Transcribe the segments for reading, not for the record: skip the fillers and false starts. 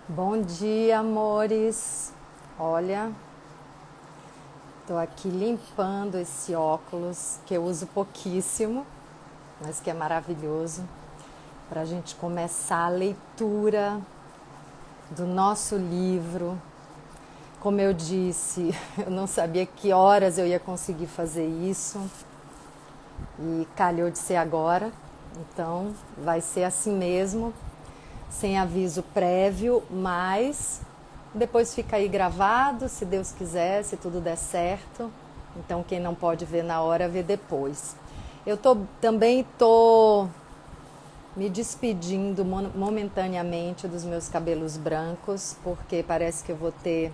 Bom dia, amores. Olha, tô aqui limpando esse óculos que eu uso pouquíssimo, mas que é maravilhoso para a gente começar a leitura do nosso livro. Como eu disse, eu não sabia que horas eu ia conseguir fazer isso e calhou de ser agora, então vai ser assim mesmo, sem aviso prévio, mas depois fica aí gravado, se Deus quiser, se tudo der certo. Então quem não pode ver na hora, vê depois. Eu também tô me despedindo momentaneamente dos meus cabelos brancos, porque parece que eu vou ter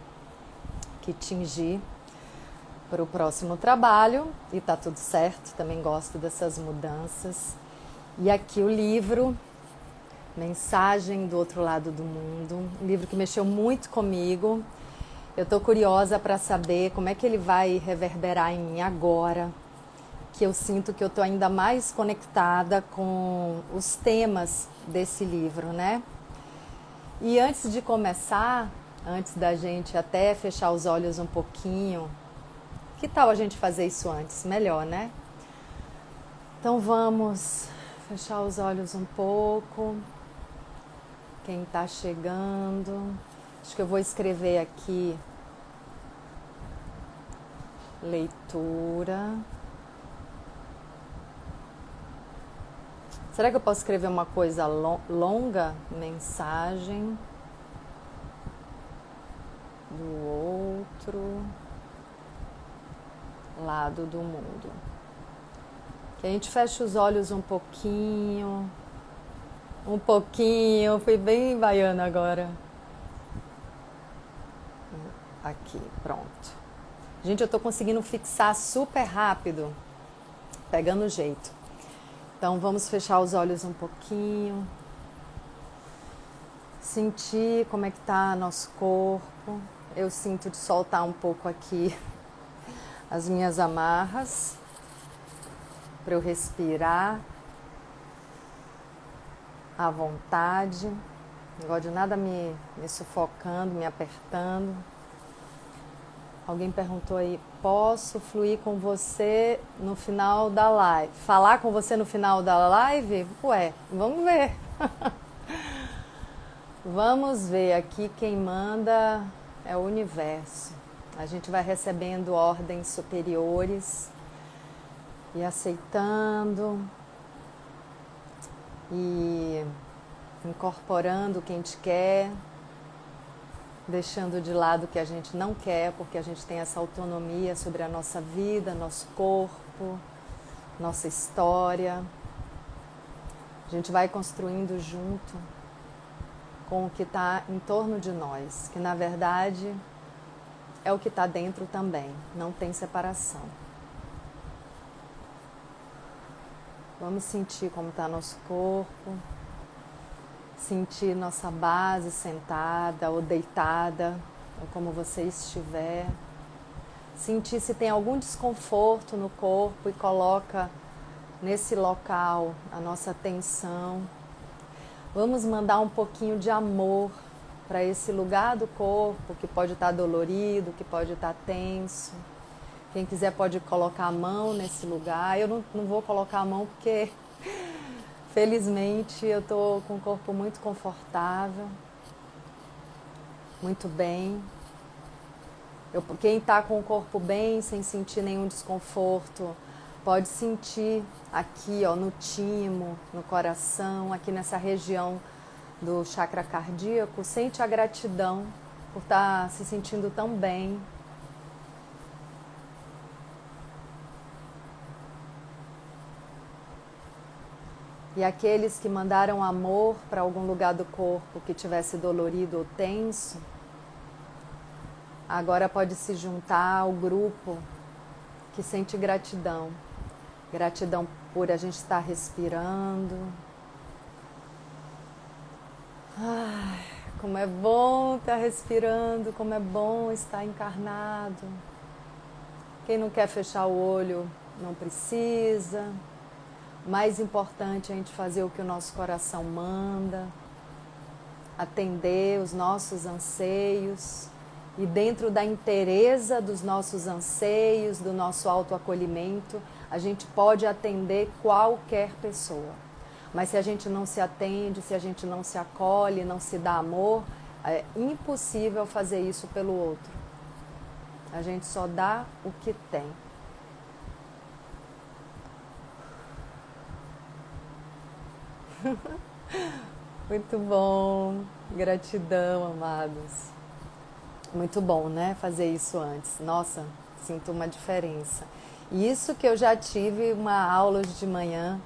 que tingir para o próximo trabalho e tá tudo certo, também gosto dessas mudanças. E aqui o livro Mensagem do Outro Lado do Mundo, um livro que mexeu muito comigo. Eu estou curiosa para saber como é que ele vai reverberar em mim agora, que eu sinto que eu estou ainda mais conectada com os temas desse livro, né? E antes de começar, antes da gente até fechar os olhos um pouquinho, que tal a gente fazer isso antes? Melhor, né? Então vamos fechar os olhos um pouco. Quem está chegando, acho que eu vou escrever aqui leitura. Será que eu posso escrever uma coisa longa? Mensagem do outro lado do mundo. Que a gente feche os olhos um pouquinho. Fui bem baiana agora. Aqui, pronto. Gente, eu tô conseguindo fixar super rápido, pegando o jeito. Então vamos fechar os olhos um pouquinho. Sentir como é que tá nosso corpo. Eu sinto de soltar um pouco aqui as minhas amarras para eu respirar à vontade. Não gosto de nada me sufocando, me apertando. Alguém perguntou aí, posso fluir com você no final da live? Falar com você no final da live? Ué, vamos ver. Vamos ver, aqui quem manda é o universo. A gente vai recebendo ordens superiores e aceitando e incorporando o que a gente quer, deixando de lado o que a gente não quer, porque a gente tem essa autonomia sobre a nossa vida, nosso corpo, nossa história. A gente vai construindo junto com o que está em torno de nós, que na verdade é o que está dentro também, não tem separação. Vamos sentir como está nosso corpo, sentir nossa base sentada ou deitada, ou como você estiver. Sentir se tem algum desconforto no corpo e coloca nesse local a nossa atenção. Vamos mandar um pouquinho de amor para esse lugar do corpo que pode estar dolorido, que pode estar tenso. Quem quiser pode colocar a mão nesse lugar. Eu não vou colocar a mão porque, felizmente, eu estou com o corpo muito confortável, muito bem. Quem está com o corpo bem, sem sentir nenhum desconforto, pode sentir aqui, ó, no timo, no coração, aqui nessa região do chakra cardíaco, sente a gratidão por estar se sentindo tão bem. E aqueles que mandaram amor para algum lugar do corpo que tivesse dolorido ou tenso, agora pode se juntar ao grupo que sente gratidão. Gratidão por a gente estar respirando. Ai, como é bom estar respirando, como é bom estar encarnado. Quem não quer fechar o olho, não precisa. O mais importante é a gente fazer o que o nosso coração manda. atender os nossos anseios e dentro da inteireza dos nossos anseios, do nosso autoacolhimento, a gente pode atender qualquer pessoa. Mas se a gente não se atende, se a gente não se acolhe, não se dá amor, é impossível fazer isso pelo outro. A gente só dá o que tem. Muito bom, gratidão, amados. Muito bom, né? Fazer isso antes. Nossa, sinto uma diferença. E isso que eu já tive uma aula de manhã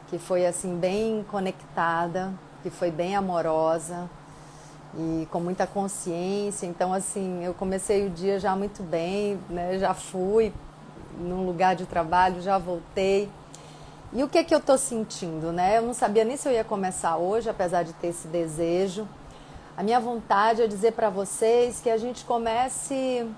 que foi assim bem conectada, que foi bem amorosa e com muita consciência. Então assim, eu comecei o dia já muito bem, né? Já fui num lugar de trabalho, já voltei. E o que que eu tô sentindo, né? Eu não sabia nem se eu ia começar hoje, apesar de ter esse desejo. A minha vontade é dizer para vocês que a gente comece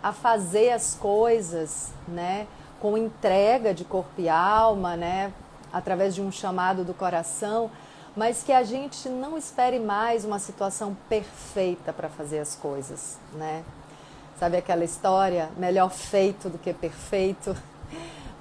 a fazer as coisas, né, com entrega de corpo e alma, né, através de um chamado do coração, mas que a gente não espere mais uma situação perfeita para fazer as coisas, né? Sabe aquela história, melhor feito do que perfeito?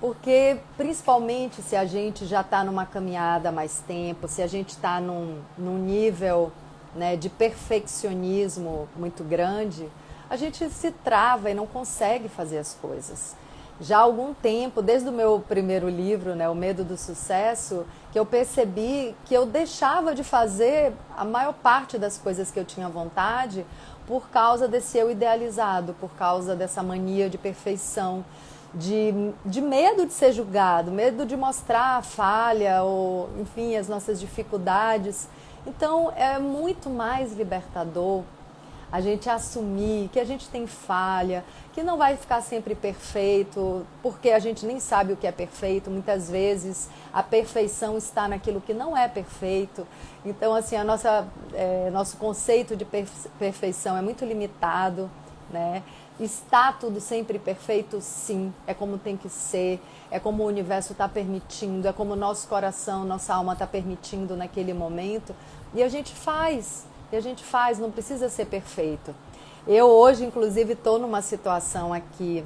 Porque, principalmente se a gente já está numa caminhada há mais tempo, se a gente está num nível, né, de perfeccionismo muito grande, a gente se trava e não consegue fazer as coisas. Já há algum tempo, desde o meu primeiro livro, né, O Medo do Sucesso, que eu percebi que eu deixava de fazer a maior parte das coisas que eu tinha vontade por causa desse eu idealizado, por causa dessa mania de perfeição, de medo de ser julgado, medo de mostrar a falha ou, enfim, as nossas dificuldades. Então, é muito mais libertador a gente assumir que a gente tem falha, que não vai ficar sempre perfeito, porque a gente nem sabe o que é perfeito. Muitas vezes a perfeição está naquilo que não é perfeito. Então, assim, nosso conceito de perfeição é muito limitado, né? Está tudo sempre perfeito? Sim, é como tem que ser, é como o universo está permitindo, é como o nosso coração, nossa alma está permitindo naquele momento. E a gente faz, não precisa ser perfeito. Eu hoje, inclusive, estou numa situação aqui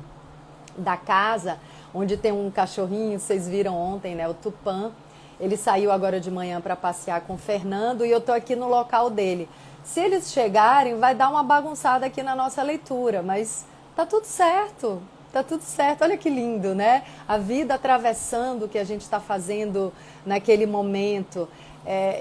da casa, onde tem um cachorrinho, vocês viram ontem, né, o Tupã. Ele saiu agora de manhã para passear com o Fernando e eu estou aqui no local dele. Se eles chegarem, vai dar uma bagunçada aqui na nossa leitura, mas tá tudo certo, tá tudo certo. Olha que lindo, né? A vida atravessando o que a gente está fazendo naquele momento.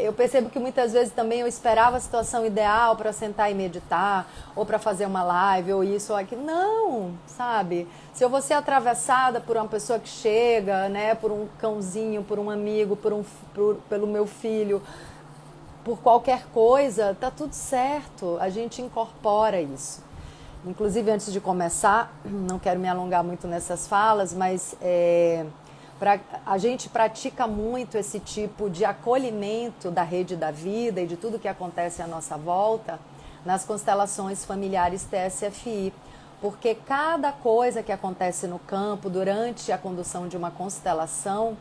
Eu percebo que muitas vezes também eu esperava a situação ideal para sentar e meditar, ou para fazer uma live, ou isso ou aquilo. Não, sabe? Se eu vou ser atravessada por uma pessoa que chega, né, por um cãozinho, por um amigo, pelo meu filho, por qualquer coisa, tá tudo certo. A gente incorpora isso. Inclusive, antes de começar, não quero me alongar muito nessas falas, mas a gente pratica muito esse tipo de acolhimento da rede da vida e de tudo que acontece à nossa volta nas constelações familiares TSFI, porque cada coisa que acontece no campo durante a condução de uma constelação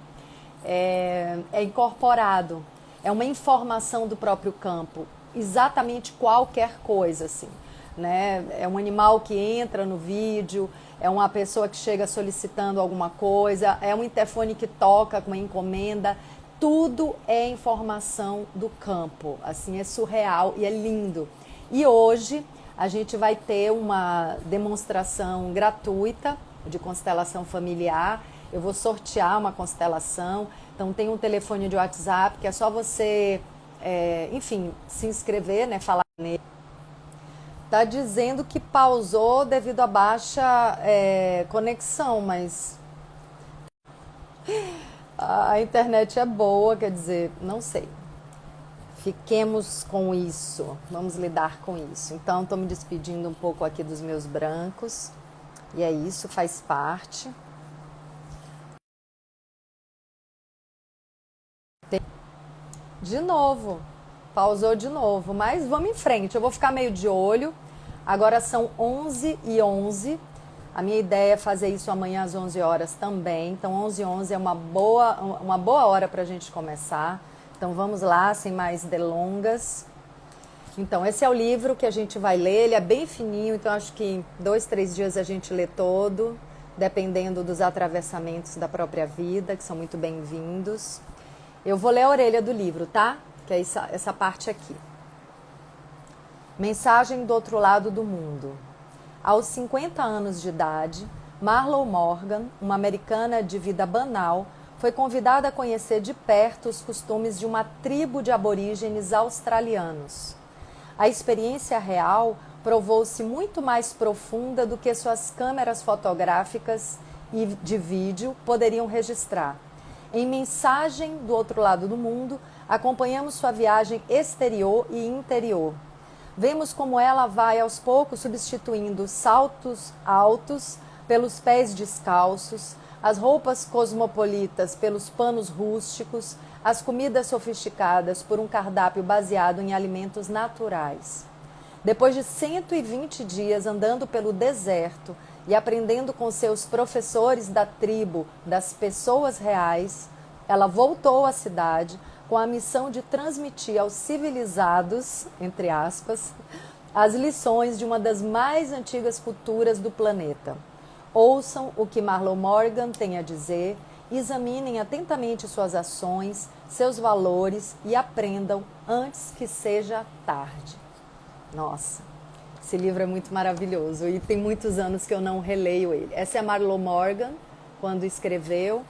é incorporado, é uma informação do próprio campo, exatamente qualquer coisa, assim, né? É um animal que entra no vídeo, é uma pessoa que chega solicitando alguma coisa, é um interfone que toca com uma encomenda, tudo é informação do campo, assim, é surreal e é lindo. E hoje a gente vai ter uma demonstração gratuita de constelação familiar. Eu vou sortear uma constelação, então tem um telefone de WhatsApp que é só você, enfim, se inscrever, né, falar nele. Tá dizendo que pausou devido à baixa conexão, mas a internet é boa, quer dizer, não sei. Fiquemos com isso, vamos lidar com isso. Então, estou me despedindo um pouco aqui dos meus brancos, e é isso, faz parte. De novo, pausou de novo, mas vamos em frente, eu vou ficar meio de olho. Agora são 11h11, a minha ideia é fazer isso amanhã às 11 horas também, então 11h11 é uma boa hora para a gente começar. Então vamos lá, sem mais delongas. Então, esse é o livro que a gente vai ler, ele é bem fininho, então acho que em 2, 3 dias a gente lê todo, dependendo dos atravessamentos da própria vida, que são muito bem-vindos. Eu vou ler a orelha do livro, tá? Que é essa parte aqui. Mensagem do outro lado do mundo. Aos 50 anos de idade, Marlo Morgan, uma americana de vida banal, foi convidada a conhecer de perto os costumes de uma tribo de aborígenes australianos. A experiência real provou-se muito mais profunda do que suas câmeras fotográficas e de vídeo poderiam registrar. Em Mensagem do Outro Lado do Mundo, acompanhamos sua viagem exterior e interior. Vemos como ela vai aos poucos substituindo saltos altos pelos pés descalços, as roupas cosmopolitas pelos panos rústicos, as comidas sofisticadas por um cardápio baseado em alimentos naturais. Depois de 120 dias andando pelo deserto e aprendendo com seus professores da tribo das pessoas reais, ela voltou à cidade com a missão de transmitir aos civilizados, entre aspas, as lições de uma das mais antigas culturas do planeta. Ouçam o que Marlo Morgan tem a dizer, examinem atentamente suas ações, seus valores e aprendam antes que seja tarde. Nossa, esse livro é muito maravilhoso e tem muitos anos que eu não releio ele. Essa é Marlo Morgan, quando escreveu.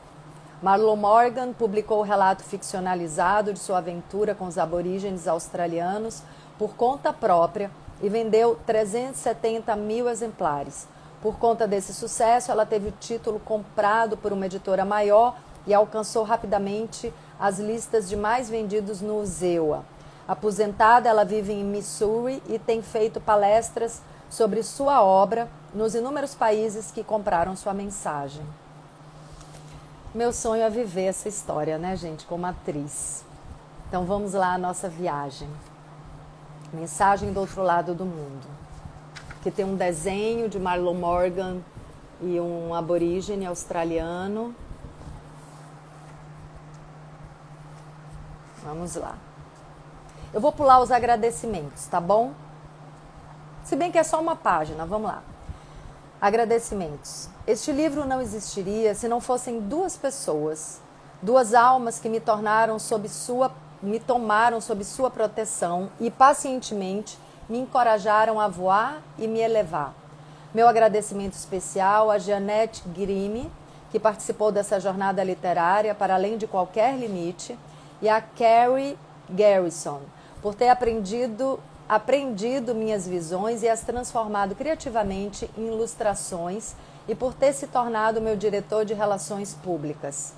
Marlo Morgan publicou o relato ficcionalizado de sua aventura com os aborígenes australianos por conta própria e vendeu 370 mil exemplares. Por conta desse sucesso, ela teve o título comprado por uma editora maior e alcançou rapidamente as listas de mais vendidos no ZEWA. Aposentada, ela vive em Missouri e tem feito palestras sobre sua obra nos inúmeros países que compraram sua mensagem. Meu sonho é viver essa história, né, gente, como atriz. Então vamos lá à nossa viagem. Mensagem do Outro Lado do Mundo. Que tem um desenho de Marlo Morgan e um aborígene australiano. Vamos lá. Eu vou pular os agradecimentos, tá bom? Se bem que é só uma página, vamos lá. Agradecimentos. Este livro não existiria se não fossem duas pessoas, duas almas que me tomaram sob sua proteção e pacientemente me encorajaram a voar e me elevar. Meu agradecimento especial a Jeanette Grimm, que participou dessa jornada literária para além de qualquer limite, e a Carrie Garrison, por ter aprendido minhas visões e as transformado criativamente em ilustrações e por ter se tornado meu diretor de relações públicas.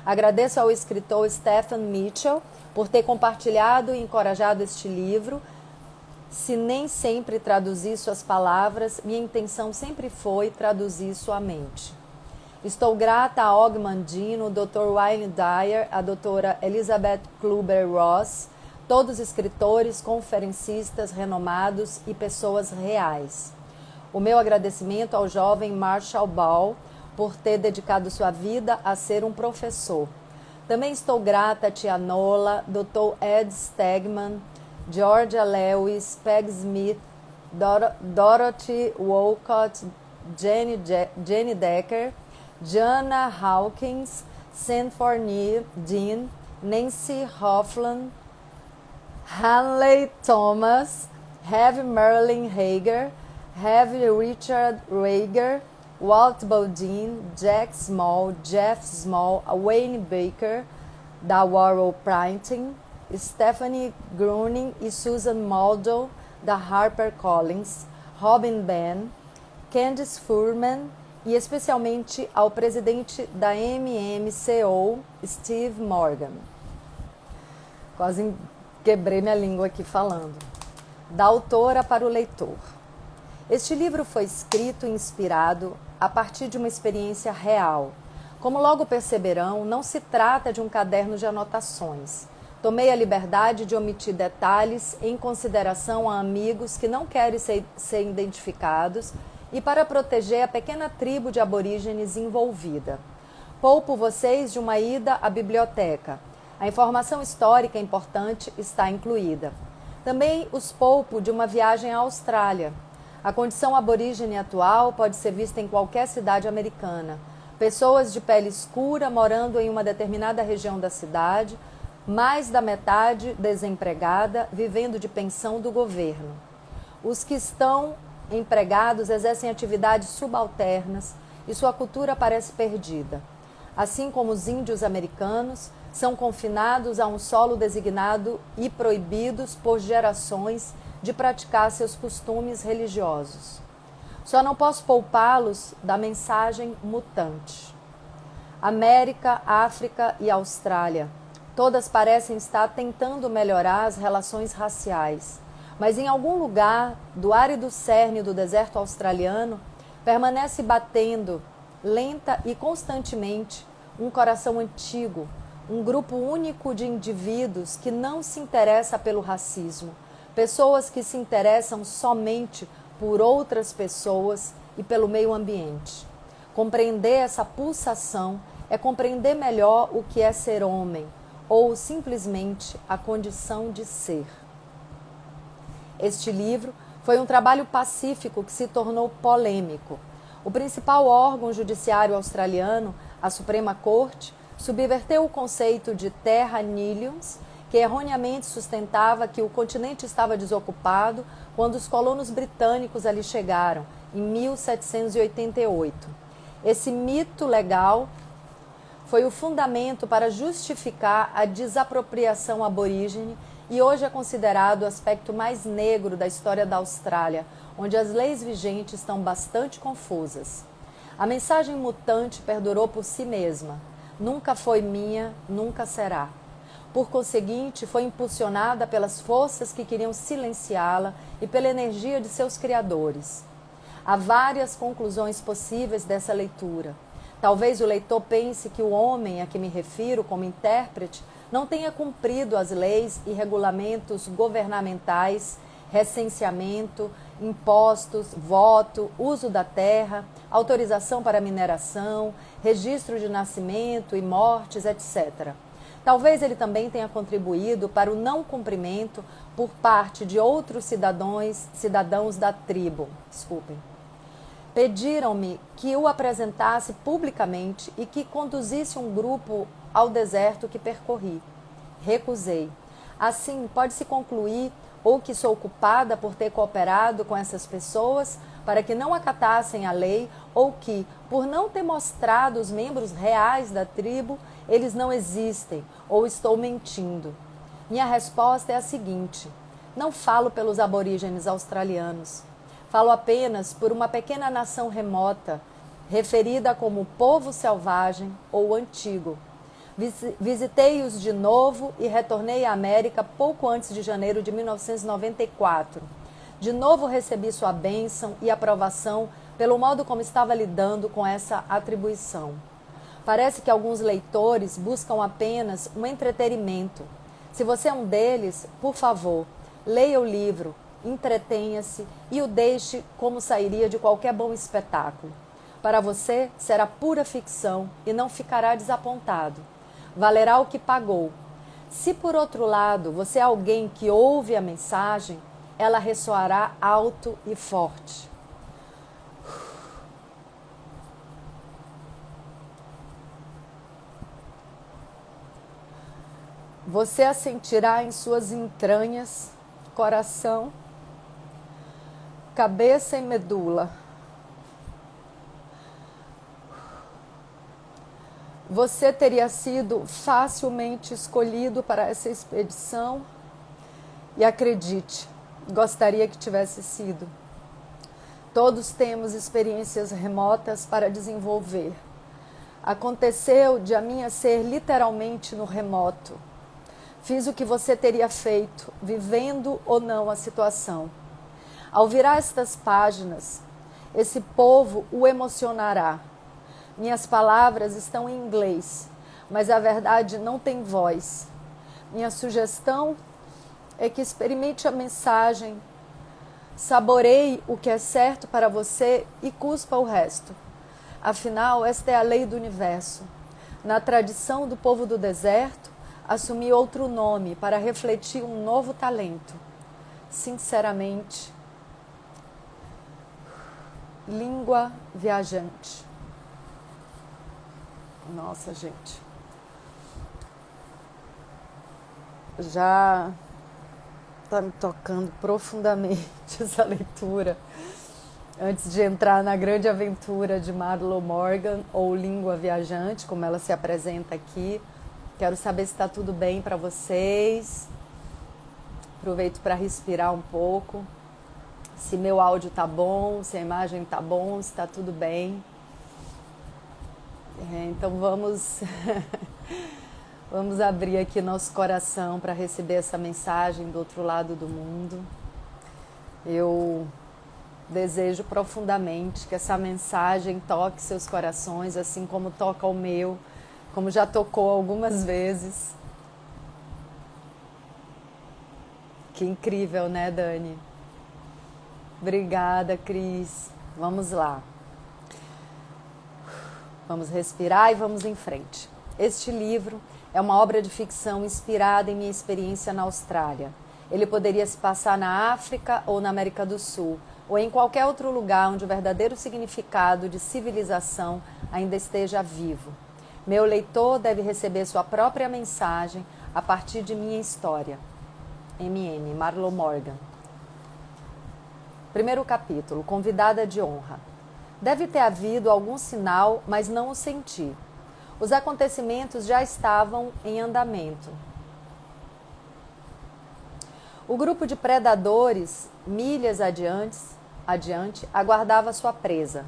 Agradeço ao escritor Stephen Mitchell por ter compartilhado e encorajado este livro. Se nem sempre traduzir suas palavras, minha intenção sempre foi traduzir sua mente. Estou grata a Og Mandino, Dr. Wayne Dyer, a doutora Elizabeth Kluber-Ross, todos escritores, conferencistas renomados e pessoas reais. O meu agradecimento ao jovem Marshall Ball por ter dedicado sua vida a ser um professor. Também estou grata a Tia Nola, Dr. Ed Stegman, Georgia Lewis, Peg Smith, Dorothy Wolcott, Jenny Decker, Jana Hawkins, Sanford Dean, Nancy Hoffland, Hanley Thomas, Heavy Marilyn Hager, Heavy Richard Rager, Walt Bodine, Jack Small, Jeff Small, Wayne Baker, da Warrow Printing, Stephanie Gruning e Susan Moldo, da HarperCollins, Robin Ben, Candice Furman e especialmente ao presidente da MMCO, Steve Morgan. Quase quebrei minha língua aqui falando. Da autora para o leitor. Este livro foi escrito e inspirado a partir de uma experiência real. Como logo perceberão, não se trata de um caderno de anotações. Tomei a liberdade de omitir detalhes em consideração a amigos que não querem ser identificados e para proteger a pequena tribo de aborígenes envolvida. Poupo vocês de uma ida à biblioteca. A informação histórica importante está incluída. Também os poupo de uma viagem à Austrália. A condição aborígene atual pode ser vista em qualquer cidade americana. Pessoas de pele escura morando em uma determinada região da cidade, mais da metade desempregada, vivendo de pensão do governo. Os que estão empregados exercem atividades subalternas e sua cultura parece perdida. Assim como os índios americanos, são confinados a um solo designado e proibidos por gerações de praticar seus costumes religiosos. Só não posso poupá-los da mensagem mutante. América, África e Austrália, todas parecem estar tentando melhorar as relações raciais, mas em algum lugar do árido cerne do deserto australiano permanece batendo, lenta e constantemente, um coração antigo, um grupo único de indivíduos que não se interessa pelo racismo, pessoas que se interessam somente por outras pessoas e pelo meio ambiente. Compreender essa pulsação é compreender melhor o que é ser homem, ou simplesmente a condição de ser. Este livro foi um trabalho pacífico que se tornou polêmico. O principal órgão judiciário australiano, a Suprema Corte, subverteu o conceito de terra nihilus, que erroneamente sustentava que o continente estava desocupado quando os colonos britânicos ali chegaram, em 1788. Esse mito legal foi o fundamento para justificar a desapropriação aborígene e hoje é considerado o aspecto mais negro da história da Austrália, onde as leis vigentes estão bastante confusas. A mensagem mutante perdurou por si mesma. Nunca foi minha, nunca será. Por conseguinte, foi impulsionada pelas forças que queriam silenciá-la e pela energia de seus criadores. Há várias conclusões possíveis dessa leitura. Talvez o leitor pense que o homem a que me refiro como intérprete não tenha cumprido as leis e regulamentos governamentais, recenseamento, impostos, voto, uso da terra, autorização para mineração, registro de nascimento e mortes, etc. Talvez ele também tenha contribuído para o não cumprimento por parte de outros cidadãos da tribo. Pediram-me que o apresentasse publicamente e que conduzisse um grupo ao deserto que percorri. Recusei. Assim, pode-se concluir ou que sou culpada por ter cooperado com essas pessoas para que não acatassem a lei, ou que, por não ter mostrado os membros reais da tribo, eles não existem, ou estou mentindo. Minha resposta é a seguinte: não falo pelos aborígenes australianos. Falo apenas por uma pequena nação remota, referida como povo selvagem ou antigo. Visitei-os de novo e retornei à América pouco antes de janeiro de 1994. De novo recebi sua bênção e aprovação pelo modo como estava lidando com essa atribuição. Parece que alguns leitores buscam apenas um entretenimento. Se você é um deles, por favor, leia o livro, entretenha-se e o deixe como sairia de qualquer bom espetáculo. Para você, será pura ficção e não ficará desapontado. Valerá o que pagou. Se, por outro lado, você é alguém que ouve a mensagem, ela ressoará alto e forte. Você a sentirá em suas entranhas, coração, cabeça e medula. Você teria sido facilmente escolhido para essa expedição e, acredite, gostaria que tivesse sido. Todos temos experiências remotas para desenvolver. Aconteceu de a minha ser literalmente no remoto. Fiz o que você teria feito, vivendo ou não a situação. Ao virar estas páginas, esse povo o emocionará. Minhas palavras estão em inglês, mas a verdade não tem voz. Minha sugestão é que experimente a mensagem, saboreie o que é certo para você e cuspa o resto. Afinal, esta é a lei do universo. Na tradição do povo do deserto, assumi outro nome para refletir um novo talento. sinceramente, língua viajante. Nossa, gente. Já está me tocando profundamente essa leitura. Antes de entrar na grande aventura de Marlo Morgan, ou Língua Viajante, como ela se apresenta aqui, quero saber se está tudo bem para vocês. Aproveito para respirar um pouco. Se meu áudio está bom, se a imagem está bom, se está tudo bem. Então vamos, vamos abrir aqui nosso coração para receber essa mensagem do outro lado do mundo. Eu desejo profundamente que essa mensagem toque seus corações, assim como toca o meu, como já tocou algumas vezes. Que incrível, né, Dani? Obrigada, Cris. Vamos lá. Vamos respirar e vamos em frente. Este livro é uma obra de ficção inspirada em minha experiência na Austrália. Ele poderia se passar na África ou na América do Sul, ou em qualquer outro lugar onde o verdadeiro significado de civilização ainda esteja vivo. Meu leitor deve receber sua própria mensagem a partir de minha história. M.M. Marlo Morgan. Primeiro capítulo, Convidada de honra. Deve ter havido algum sinal, mas não o senti. Os acontecimentos já estavam em andamento. O grupo de predadores, milhas adiante, aguardava sua presa.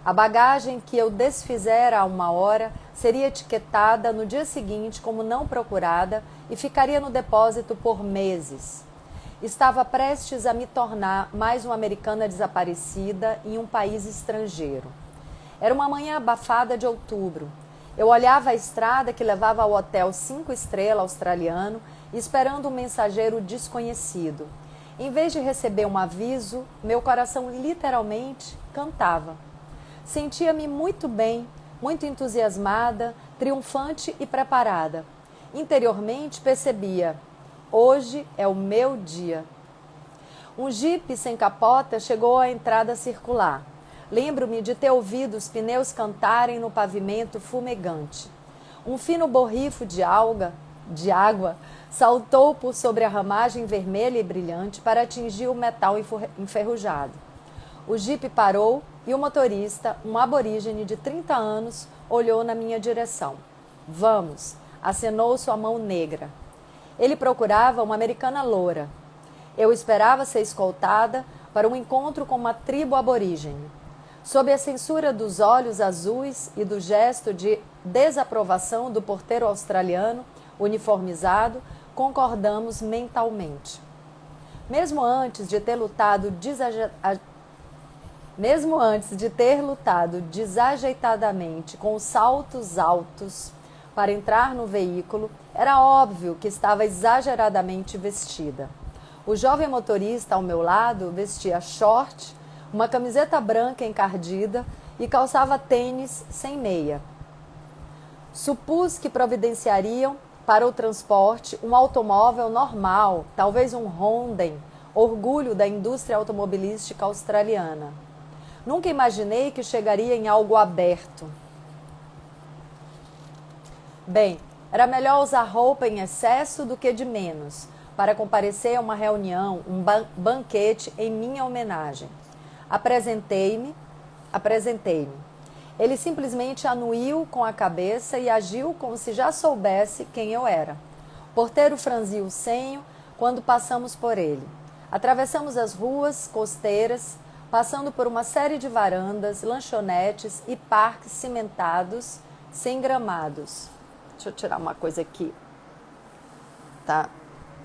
A bagagem que eu desfizera há 1 hora seria etiquetada no dia seguinte como não procurada e ficaria no depósito por meses. Estava prestes a me tornar mais uma americana desaparecida em um país estrangeiro. Era uma manhã abafada de outubro. Eu olhava a estrada que levava ao hotel 5 estrelas australiano, esperando um mensageiro desconhecido. Em vez de receber um aviso, meu coração literalmente cantava. Sentia-me muito bem, muito entusiasmada, triunfante e preparada. Interiormente percebia: hoje é o meu dia. Um jipe sem capota chegou à entrada circular. Lembro-me de ter ouvido os pneus cantarem no pavimento fumegante. Um fino borrifo de água saltou por sobre a ramagem vermelha e brilhante para atingir o metal enferrujado. O jipe parou e o motorista, um aborígene de 30 anos, olhou na minha direção. Vamos, acenou sua mão negra. Ele procurava uma americana loura. Eu esperava ser escoltada para um encontro com uma tribo aborígene. Sob a censura dos olhos azuis e do gesto de desaprovação do porteiro australiano, uniformizado, concordamos mentalmente. Mesmo antes de ter lutado desajeitadamente com os saltos altos para entrar no veículo, era óbvio que estava exageradamente vestida. O jovem motorista ao meu lado vestia short, uma camiseta branca encardida e calçava tênis sem meia. Supus que providenciariam para o transporte um automóvel normal, talvez um Honda, orgulho da indústria automobilística australiana. Nunca imaginei que chegaria em algo aberto. Bem, era melhor usar roupa em excesso do que de menos, para comparecer a uma reunião, um banquete em minha homenagem. Apresentei-me. Ele simplesmente anuiu com a cabeça e agiu como se já soubesse quem eu era. O porteiro franziu o senho quando passamos por ele. Atravessamos as ruas costeiras, passando por uma série de varandas, lanchonetes e parques cimentados, sem gramados. Deixa eu tirar uma coisa aqui. Tá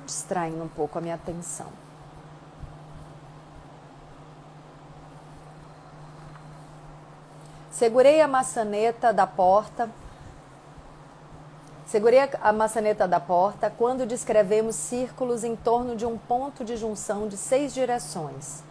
distraindo um pouco a minha atenção. Segurei a maçaneta da porta quando descrevemos círculos em torno de um ponto de junção de 6 direções.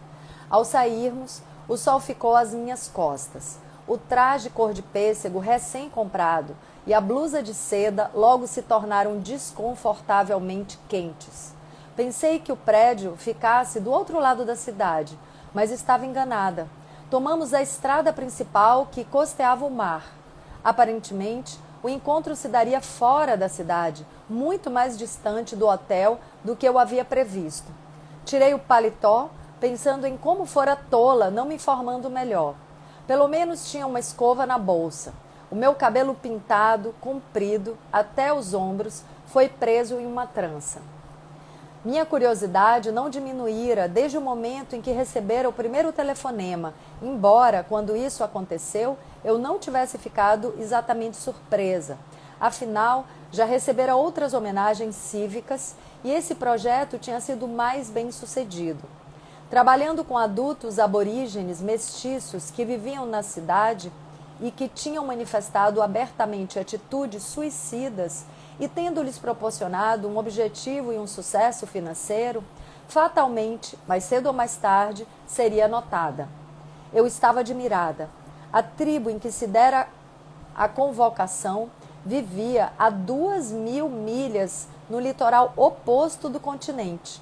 Ao sairmos, o sol ficou às minhas costas. O traje cor de pêssego recém-comprado e a blusa de seda logo se tornaram desconfortavelmente quentes. Pensei que o prédio ficasse do outro lado da cidade, mas estava enganada. Tomamos a estrada principal que costeava o mar. Aparentemente, o encontro se daria fora da cidade, muito mais distante do hotel do que eu havia previsto. Tirei o paletó, pensando em como fora tola, não me informando melhor. Pelo menos tinha uma escova na bolsa. O meu cabelo pintado, comprido, até os ombros, foi preso em uma trança. Minha curiosidade não diminuíra desde o momento em que recebera o primeiro telefonema, embora, quando isso aconteceu, eu não tivesse ficado exatamente surpresa. Afinal, já recebera outras homenagens cívicas e esse projeto tinha sido mais bem sucedido. Trabalhando com adultos aborígenes mestiços que viviam na cidade e que tinham manifestado abertamente atitudes suicidas e tendo-lhes proporcionado um objetivo e um sucesso financeiro, fatalmente, mais cedo ou mais tarde, seria notada. Eu estava admirada. A tribo em que se dera a convocação vivia a 2.000 milhas no litoral oposto do continente.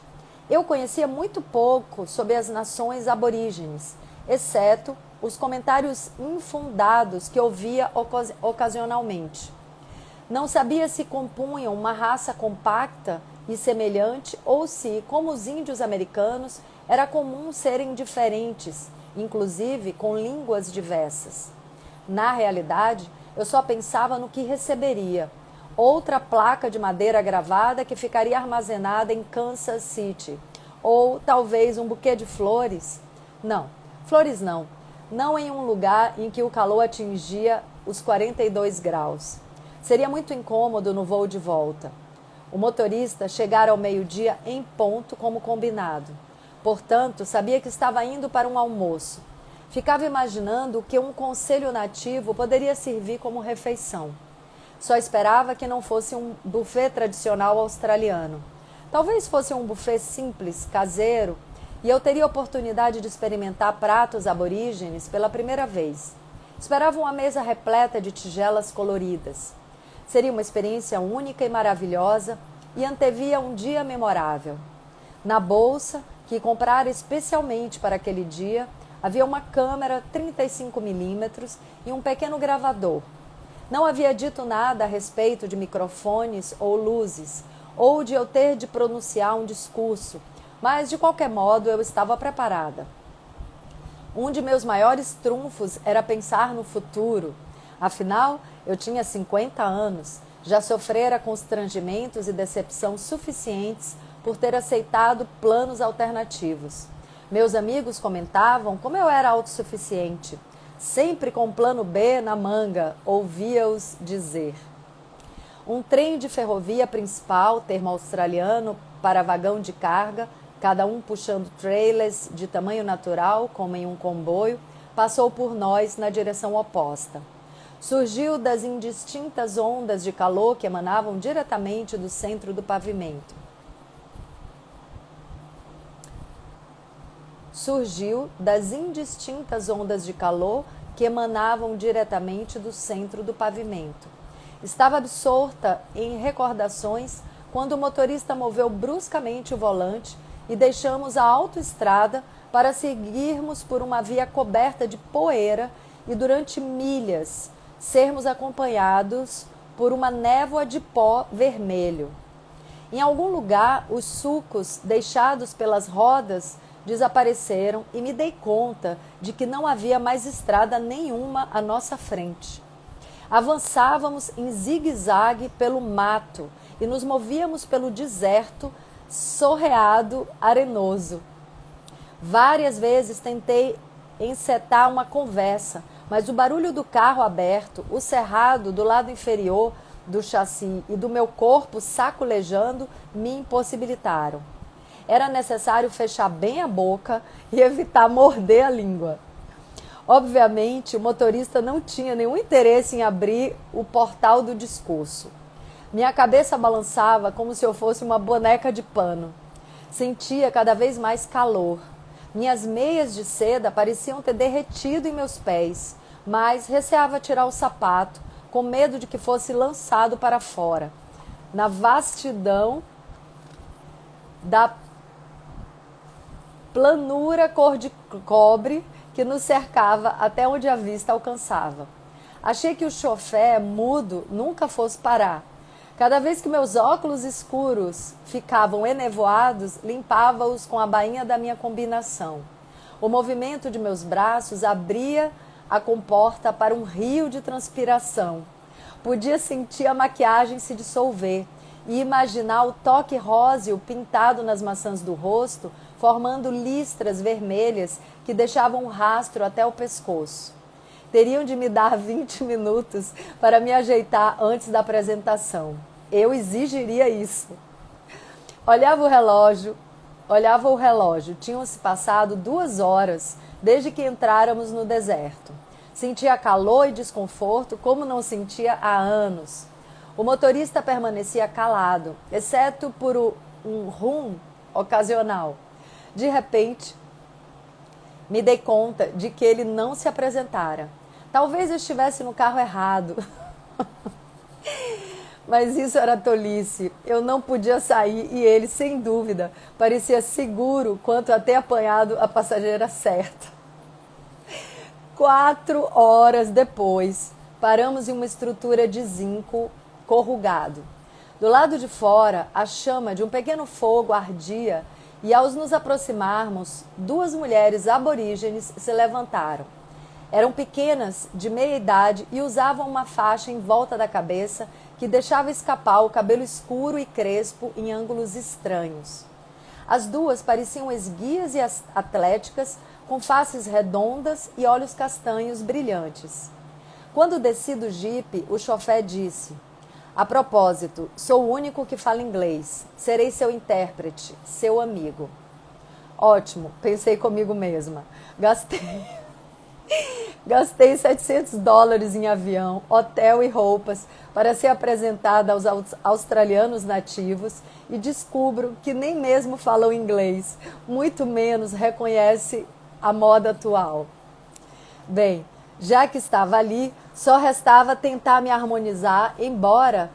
Eu conhecia muito pouco sobre as nações aborígenes, exceto os comentários infundados que ouvia ocasionalmente. Não sabia se compunham uma raça compacta e semelhante ou se, como os índios americanos, era comum serem diferentes, inclusive com línguas diversas. Na realidade, eu só pensava no que receberia. Outra placa de madeira gravada que ficaria armazenada em Kansas City. Ou talvez um buquê de flores. Não, flores não. Não em um lugar em que o calor atingia os 42 graus. Seria muito incômodo no voo de volta. O motorista chegara ao meio-dia em ponto, como combinado. Portanto, sabia que estava indo para um almoço. Ficava imaginando que um conselho nativo poderia servir como refeição. Só esperava que não fosse um buffet tradicional australiano. Talvez fosse um buffet simples, caseiro, e eu teria a oportunidade de experimentar pratos aborígenes pela primeira vez. Esperava uma mesa repleta de tigelas coloridas. Seria uma experiência única e maravilhosa e antevia um dia memorável. Na bolsa, que comprara especialmente para aquele dia, havia uma câmera 35mm e um pequeno gravador. Não havia dito nada a respeito de microfones ou luzes, ou de eu ter de pronunciar um discurso, mas de qualquer modo eu estava preparada. Um de meus maiores trunfos era pensar no futuro. Afinal, eu tinha 50 anos, já sofrera constrangimentos e decepção suficientes por ter aceitado planos alternativos. Meus amigos comentavam como eu era autossuficiente, sempre com plano B na manga, ouvia-os dizer. Um trem de ferrovia principal, termo australiano, para vagão de carga, cada um puxando trailers de tamanho natural, como em um comboio, passou por nós na direção oposta. Surgiu das indistintas ondas de calor que emanavam diretamente do centro do pavimento. Surgiu das indistintas ondas de calor que emanavam diretamente do centro do pavimento. Estava absorta em recordações quando o motorista moveu bruscamente o volante e deixamos a autoestrada para seguirmos por uma via coberta de poeira e durante milhas sermos acompanhados por uma névoa de pó vermelho. Em algum lugar, os sulcos deixados pelas rodas desapareceram e me dei conta de que não havia mais estrada nenhuma à nossa frente. Avançávamos em zigue-zague pelo mato e nos movíamos pelo deserto sorreado, arenoso. Várias vezes tentei encetar uma conversa, mas o barulho do carro aberto, o cerrado do lado inferior do chassi e do meu corpo sacolejando me impossibilitaram. Era necessário fechar bem a boca e evitar morder a língua. Obviamente, o motorista não tinha nenhum interesse em abrir o portal do discurso. Minha cabeça balançava como se eu fosse uma boneca de pano. Sentia cada vez mais calor. Minhas meias de seda pareciam ter derretido em meus pés, mas receava tirar o sapato, com medo de que fosse lançado para fora. Na vastidão da planura cor de cobre que nos cercava até onde a vista alcançava. Achei que o chofé mudo nunca fosse parar. Cada vez que meus óculos escuros ficavam enevoados, limpava-os com a bainha da minha combinação. O movimento de meus braços abria a comporta para um rio de transpiração. Podia sentir a maquiagem se dissolver e imaginar o toque róseo pintado nas maçãs do rosto, formando listras vermelhas que deixavam um rastro até o pescoço. Teriam de me dar 20 minutos para me ajeitar antes da apresentação. Eu exigiria isso. Olhava o relógio. Tinham-se passado 2 horas desde que entráramos no deserto. Sentia calor e desconforto como não sentia há anos. O motorista permanecia calado, exceto por um rum ocasional. De repente, me dei conta de que ele não se apresentara. Talvez eu estivesse no carro errado. Mas isso era tolice. Eu não podia sair e ele, sem dúvida, parecia seguro quanto a ter apanhado a passageira certa. 4 horas depois, paramos em uma estrutura de zinco corrugado. Do lado de fora, a chama de um pequeno fogo ardia e, ao nos aproximarmos, 2 mulheres aborígenes se levantaram. Eram pequenas, de meia idade, e usavam uma faixa em volta da cabeça que deixava escapar o cabelo escuro e crespo em ângulos estranhos. As 2 pareciam esguias e atléticas, com faces redondas e olhos castanhos brilhantes. Quando desci do jipe, o chofé disse: "A propósito, sou o único que fala inglês. Serei seu intérprete, seu amigo." Ótimo, pensei comigo mesma. Gastei $700 em avião, hotel e roupas para ser apresentada aos australianos nativos e descubro que nem mesmo falam inglês, muito menos reconhece a moda atual. Bem, já que estava ali, só restava tentar me harmonizar, embora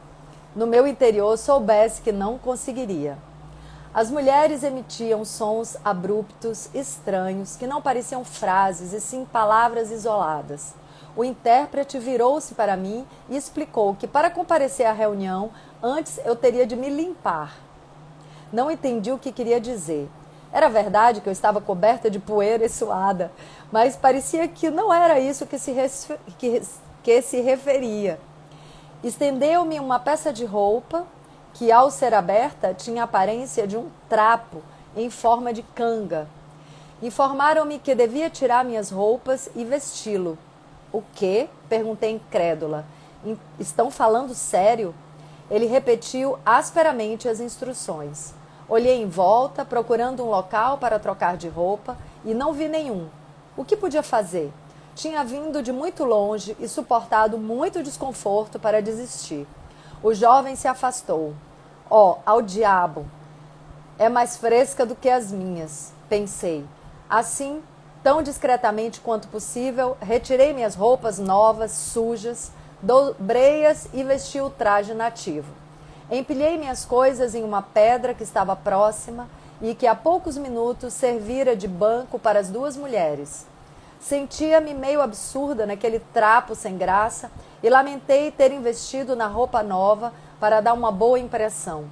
no meu interior soubesse que não conseguiria. As mulheres emitiam sons abruptos, estranhos, que não pareciam frases, e sim palavras isoladas. O intérprete virou-se para mim e explicou que, para comparecer à reunião, antes eu teria de me limpar. Não entendi o que queria dizer. Era verdade que eu estava coberta de poeira e suada, mas parecia que não era isso que se referia. Estendeu-me uma peça de roupa que, ao ser aberta, tinha a aparência de um trapo em forma de canga. Informaram-me que devia tirar minhas roupas e vesti-lo. "O quê?" perguntei incrédula. "Estão falando sério?" Ele repetiu asperamente as instruções. Olhei em volta, procurando um local para trocar de roupa, e não vi nenhum. O que podia fazer? Tinha vindo de muito longe e suportado muito desconforto para desistir. O jovem se afastou. Ao diabo! É mais fresca do que as minhas, pensei. Assim, tão discretamente quanto possível, retirei minhas roupas novas, sujas, dobrei-as e vesti o traje nativo. Empilhei minhas coisas em uma pedra que estava próxima e que há poucos minutos servira de banco para as 2 mulheres. Sentia-me meio absurda naquele trapo sem graça e lamentei ter investido na roupa nova para dar uma boa impressão.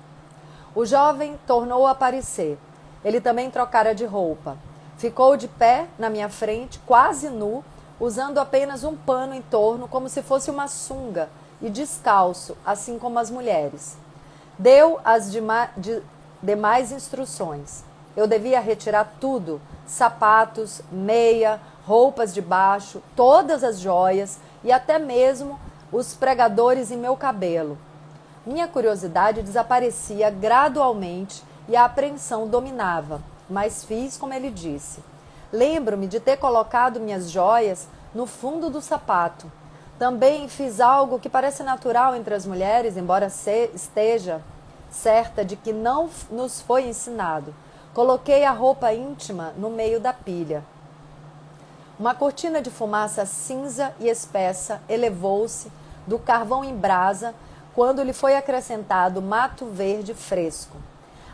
O jovem tornou a aparecer. Ele também trocara de roupa. Ficou de pé na minha frente, quase nu, usando apenas um pano em torno, como se fosse uma sunga, e descalço, assim como as mulheres. Deu as demais instruções. Eu devia retirar tudo: sapatos, meia, roupas de baixo, todas as joias e até mesmo os pregadores em meu cabelo. Minha curiosidade desaparecia gradualmente e a apreensão dominava, mas fiz como ele disse. Lembro-me de ter colocado minhas joias no fundo do sapato. Também fiz algo que parece natural entre as mulheres, embora esteja certa de que não nos foi ensinado. Coloquei a roupa íntima no meio da pilha. Uma cortina de fumaça cinza e espessa elevou-se do carvão em brasa quando lhe foi acrescentado mato verde fresco.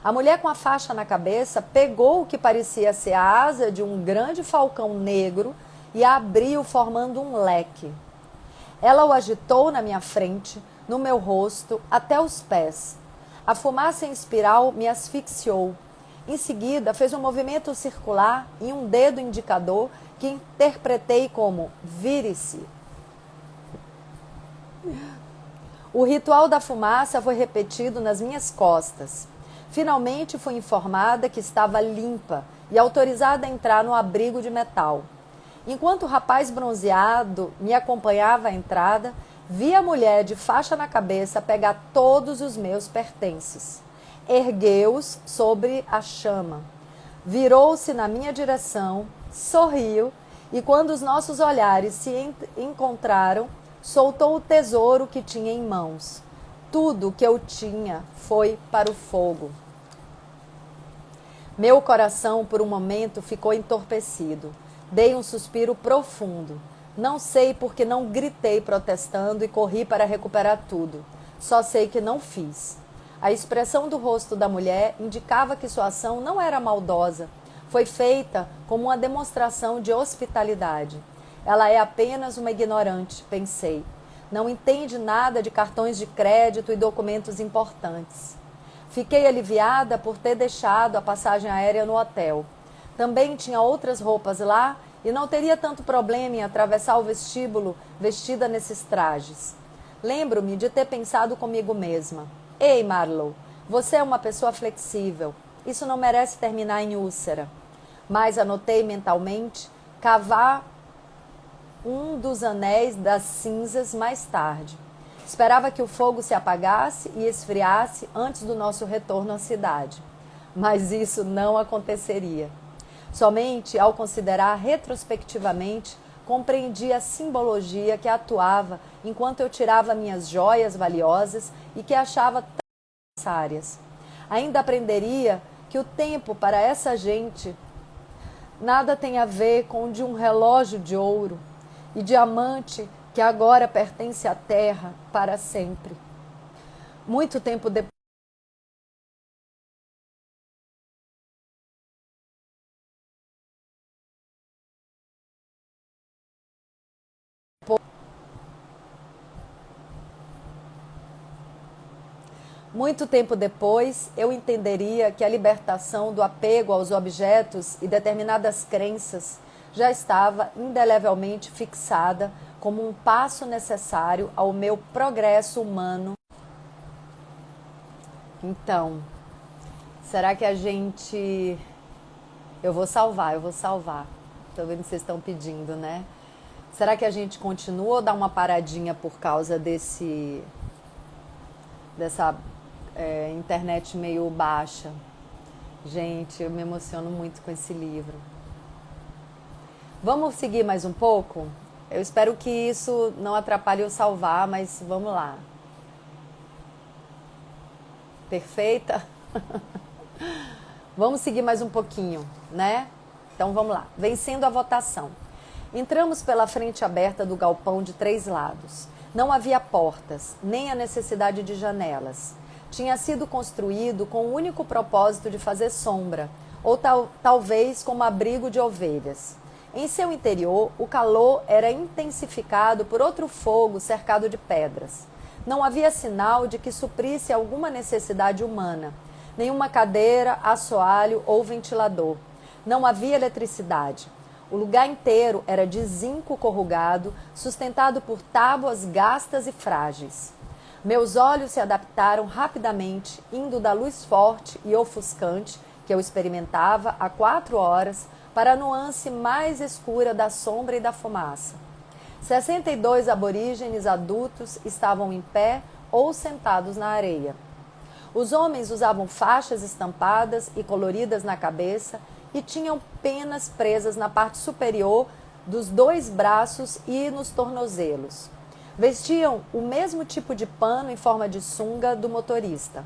A mulher com a faixa na cabeça pegou o que parecia ser a asa de um grande falcão negro e a abriu formando um leque. Ela o agitou na minha frente, no meu rosto, até os pés. A fumaça em espiral me asfixiou. Em seguida, fez um movimento circular e um dedo indicador que interpretei como vire-se. O ritual da fumaça foi repetido nas minhas costas. Finalmente fui informada que estava limpa e autorizada a entrar no abrigo de metal. Enquanto o rapaz bronzeado me acompanhava à entrada, vi a mulher de faixa na cabeça pegar todos os meus pertences. Ergueu-os sobre a chama. Virou-se na minha direção, sorriu e, quando os nossos olhares se encontraram, soltou o tesouro que tinha em mãos. Tudo o que eu tinha foi para o fogo. Meu coração, por um momento, ficou entorpecido. Dei um suspiro profundo. Não sei porque não gritei protestando e corri para recuperar tudo. Só sei que não fiz. A expressão do rosto da mulher indicava que sua ação não era maldosa. Foi feita como uma demonstração de hospitalidade. Ela é apenas uma ignorante, pensei. Não entende nada de cartões de crédito e documentos importantes. Fiquei aliviada por ter deixado a passagem aérea no hotel. Também tinha outras roupas lá e não teria tanto problema em atravessar o vestíbulo vestida nesses trajes. Lembro-me de ter pensado comigo mesma. Ei, Marlowe, você é uma pessoa flexível. Isso não merece terminar em úlcera. Mas anotei mentalmente cavar um dos anéis das cinzas mais tarde. Esperava que o fogo se apagasse e esfriasse antes do nosso retorno à cidade. Mas isso não aconteceria. Somente ao considerar retrospectivamente, compreendi a simbologia que atuava enquanto eu tirava minhas joias valiosas e que achava tão necessárias. Ainda aprenderia que o tempo para essa gente nada tem a ver com o de um relógio de ouro e diamante que agora pertence à terra para sempre. Muito tempo depois, eu entenderia que a libertação do apego aos objetos e determinadas crenças já estava indelevelmente fixada como um passo necessário ao meu progresso humano. Então, será que a gente... Eu vou salvar. Tô vendo que vocês estão pedindo, né? Será que a gente continua ou dá uma paradinha por causa dessa internet meio baixa? Gente, eu me emociono muito com esse livro. Vamos seguir mais um pouco? Eu espero que isso não atrapalhe eu salvar, mas vamos lá. Perfeita? Vamos seguir mais um pouquinho, né? Então vamos lá. Vencendo a votação. Entramos pela frente aberta do galpão de 3 lados. Não havia portas, nem a necessidade de janelas. Tinha sido construído com o único propósito de fazer sombra, ou talvez como abrigo de ovelhas. Em seu interior, o calor era intensificado por outro fogo cercado de pedras. Não havia sinal de que suprisse alguma necessidade humana. Nenhuma cadeira, assoalho ou ventilador. Não havia eletricidade. O lugar inteiro era de zinco corrugado, sustentado por tábuas gastas e frágeis. Meus olhos se adaptaram rapidamente, indo da luz forte e ofuscante que eu experimentava há 4 horas para a nuance mais escura da sombra e da fumaça. 62 aborígenes adultos estavam em pé ou sentados na areia. Os homens usavam faixas estampadas e coloridas na cabeça e tinham penas presas na parte superior dos 2 braços e nos tornozelos. Vestiam o mesmo tipo de pano em forma de sunga do motorista.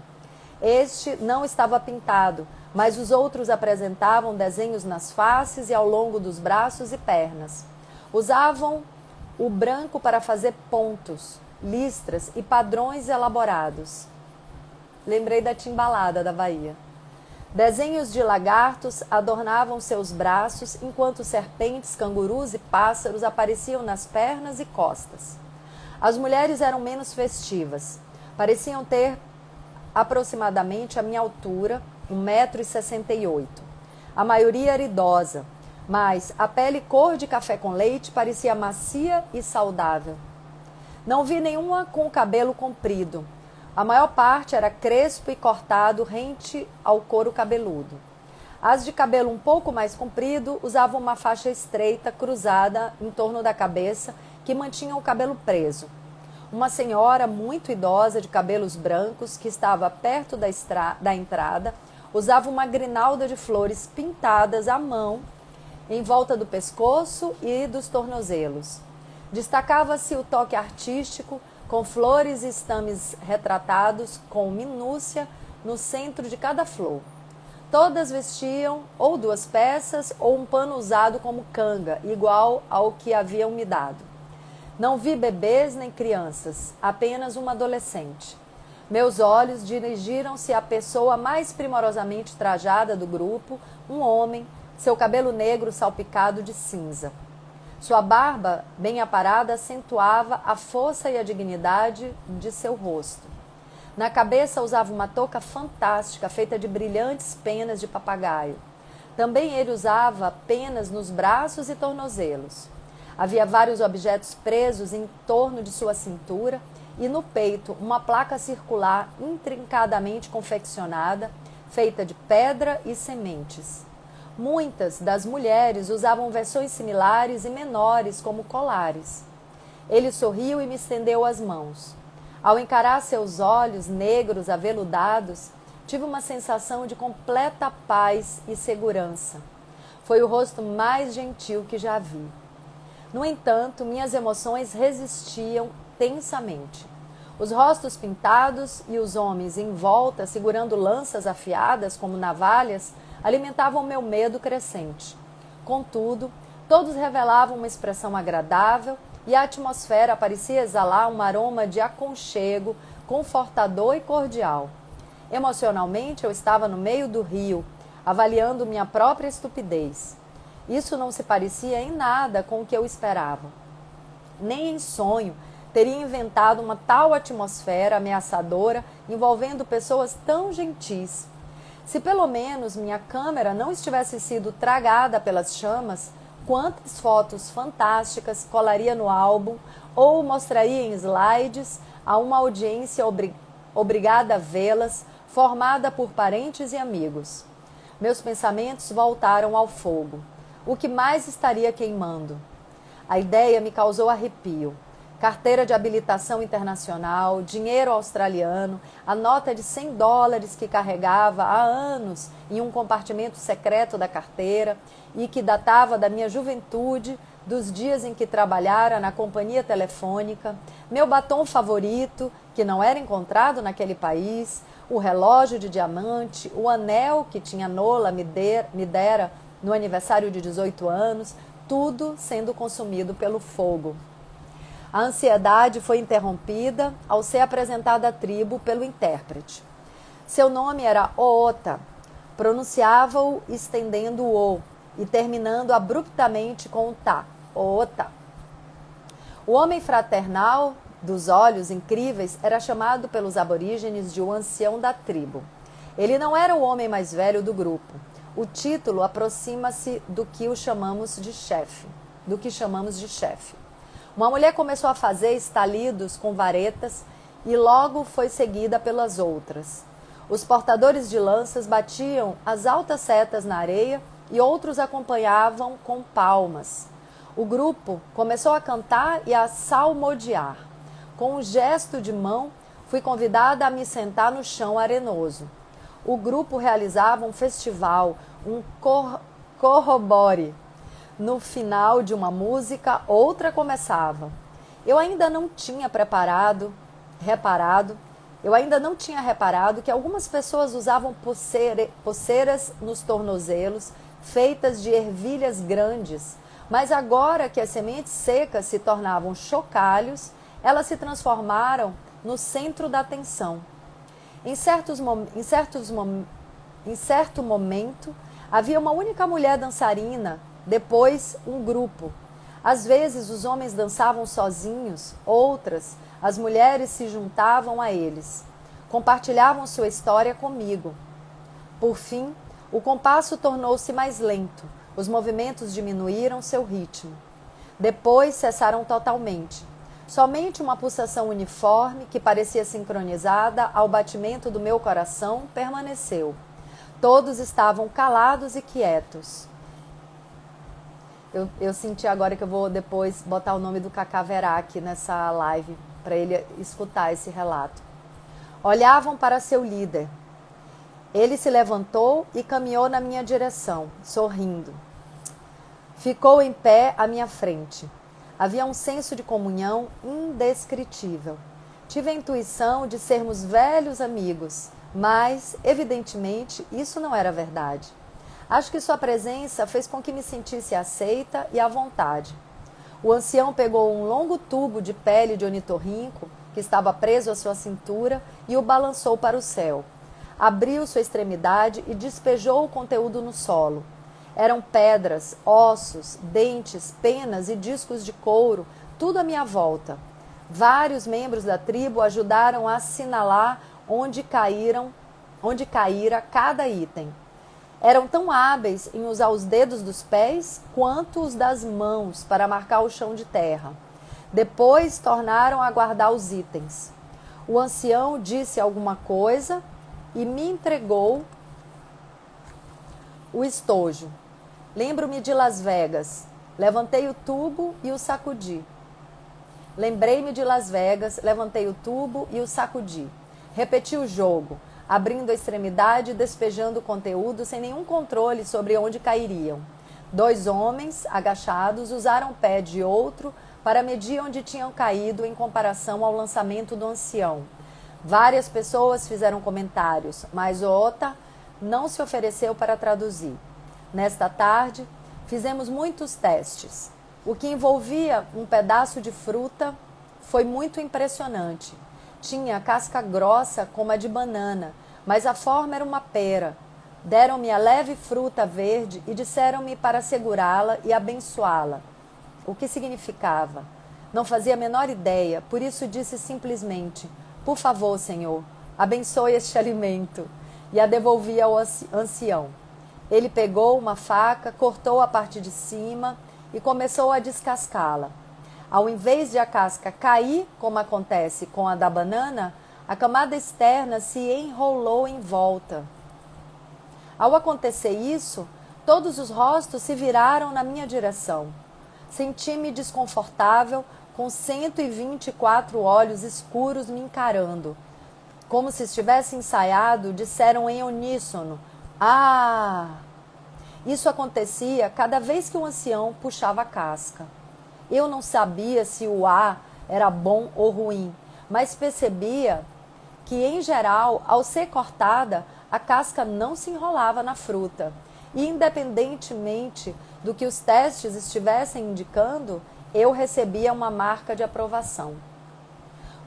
Este não estava pintado, mas os outros apresentavam desenhos nas faces e ao longo dos braços e pernas. Usavam o branco para fazer pontos, listras e padrões elaborados. Lembrei da timbalada da Bahia. Desenhos de lagartos adornavam seus braços, enquanto serpentes, cangurus e pássaros apareciam nas pernas e costas. As mulheres eram menos festivas. Pareciam ter aproximadamente a minha altura, 1,68 m. A maioria era idosa, mas a pele cor de café com leite parecia macia e saudável. Não vi nenhuma com o cabelo comprido. A maior parte era crespo e cortado rente ao couro cabeludo. As de cabelo um pouco mais comprido usavam uma faixa estreita cruzada em torno da cabeça que mantinha o cabelo preso. Uma senhora muito idosa de cabelos brancos que estava perto da entrada usava uma grinalda de flores pintadas à mão em volta do pescoço e dos tornozelos. Destacava-se o toque artístico, com flores e estames retratados com minúcia no centro de cada flor. Todas vestiam ou 2 peças ou um pano usado como canga, igual ao que haviam me dado. Não vi bebês nem crianças, apenas uma adolescente. Meus olhos dirigiram-se à pessoa mais primorosamente trajada do grupo, um homem, seu cabelo negro salpicado de cinza. Sua barba, bem aparada, acentuava a força e a dignidade de seu rosto. Na cabeça usava uma touca fantástica, feita de brilhantes penas de papagaio. Também ele usava penas nos braços e tornozelos. Havia vários objetos presos em torno de sua cintura e no peito uma placa circular intrincadamente confeccionada, feita de pedra e sementes. Muitas das mulheres usavam versões similares e menores como colares. Ele sorriu e me estendeu as mãos. Ao encarar seus olhos negros aveludados, tive uma sensação de completa paz e segurança. Foi o rosto mais gentil que já vi. No entanto, minhas emoções resistiam tensamente. Os rostos pintados e os homens em volta, segurando lanças afiadas como navalhas, alimentavam meu medo crescente. Contudo, todos revelavam uma expressão agradável e a atmosfera parecia exalar um aroma de aconchego, confortador e cordial. Emocionalmente, eu estava no meio do rio, avaliando minha própria estupidez. Isso não se parecia em nada com o que eu esperava. Nem em sonho teria inventado uma tal atmosfera ameaçadora envolvendo pessoas tão gentis. Se pelo menos minha câmera não estivesse sido tragada pelas chamas, quantas fotos fantásticas colaria no álbum ou mostraria em slides a uma audiência obrigada a vê-las, formada por parentes e amigos. Meus pensamentos voltaram ao fogo. O que mais estaria queimando? A ideia me causou arrepio. Carteira de habilitação internacional, dinheiro australiano, a nota de $100 que carregava há anos em um compartimento secreto da carteira e que datava da minha juventude, dos dias em que trabalhara na companhia telefônica, meu batom favorito, que não era encontrado naquele país, o relógio de diamante, o anel que tinha Nola me dera no aniversário de 18 anos, tudo sendo consumido pelo fogo. A ansiedade foi interrompida ao ser apresentada à tribo pelo intérprete. Seu nome era Oota. Pronunciava-o estendendo o O e terminando abruptamente com o tá. Oota. O homem fraternal, dos olhos incríveis, era chamado pelos aborígenes de o ancião da tribo. Ele não era o homem mais velho do grupo. O título aproxima-se do que chamamos de chefe. Uma mulher começou a fazer estalidos com varetas e logo foi seguida pelas outras. Os portadores de lanças batiam as altas setas na areia e outros acompanhavam com palmas. O grupo começou a cantar e a salmodiar. Com um gesto de mão, fui convidada a me sentar no chão arenoso. O grupo realizava um festival, um corrobore. No final de uma música, outra começava. Eu ainda não tinha reparado que algumas pessoas usavam pulseiras nos tornozelos, feitas de ervilhas grandes, mas agora que as sementes secas se tornavam chocalhos, elas se transformaram no centro da atenção. Em certos Em certo momento, havia uma única mulher dançarina, depois um grupo. Às vezes os homens dançavam sozinhos, outras, as mulheres se juntavam a eles. Compartilhavam sua história comigo. Por fim, o compasso tornou-se mais lento, os movimentos diminuíram seu ritmo. Depois cessaram totalmente. Somente uma pulsação uniforme, que parecia sincronizada ao batimento do meu coração, permaneceu. Todos estavam calados e quietos. Eu senti agora que eu vou depois botar o nome do Cacá Verá aqui nessa live, para ele escutar esse relato. Olhavam para seu líder. Ele se levantou e caminhou na minha direção, sorrindo. Ficou em pé à minha frente. Havia um senso de comunhão indescritível. Tive a intuição de sermos velhos amigos, mas, evidentemente, isso não era verdade. Acho que sua presença fez com que me sentisse aceita e à vontade. O ancião pegou um longo tubo de pele de ornitorrinco, que estava preso à sua cintura, e o balançou para o céu. Abriu sua extremidade e despejou o conteúdo no solo. Eram pedras, ossos, dentes, penas e discos de couro, tudo à minha volta. Vários membros da tribo ajudaram a assinalar onde caíra cada item. Eram tão hábeis em usar os dedos dos pés quanto os das mãos para marcar o chão de terra. Depois tornaram a guardar os itens. O ancião disse alguma coisa e me entregou o estojo. Lembro-me de Las Vegas. Levantei o tubo e o sacudi. Lembrei-me de Las Vegas, levantei o tubo e o sacudi. Repeti o jogo, abrindo a extremidade e despejando o conteúdo sem nenhum controle sobre onde cairiam. 2 homens, agachados, usaram o pé de outro para medir onde tinham caído em comparação ao lançamento do ancião. Várias pessoas fizeram comentários, mas Ota não se ofereceu para traduzir. Nesta tarde, fizemos muitos testes. O que envolvia um pedaço de fruta foi muito impressionante. Tinha casca grossa como a de banana, mas a forma era uma pera. Deram-me a leve fruta verde e disseram-me para segurá-la e abençoá-la. O que significava? Não fazia a menor ideia, por isso disse simplesmente: por favor, Senhor, abençoe este alimento. E a devolvi ao ancião. Ele pegou uma faca, cortou a parte de cima e começou a descascá-la. Ao invés de a casca cair, como acontece com a da banana, a camada externa se enrolou em volta. Ao acontecer isso, todos os rostos se viraram na minha direção. Senti-me desconfortável, com 124 olhos escuros me encarando. Como se estivesse ensaiado, disseram em uníssono: "Ah!" Isso acontecia cada vez que o ancião puxava a casca. Eu não sabia se o "ah" era bom ou ruim, mas percebia que, em geral, ao ser cortada, a casca não se enrolava na fruta. E, independentemente do que os testes estivessem indicando, eu recebia uma marca de aprovação.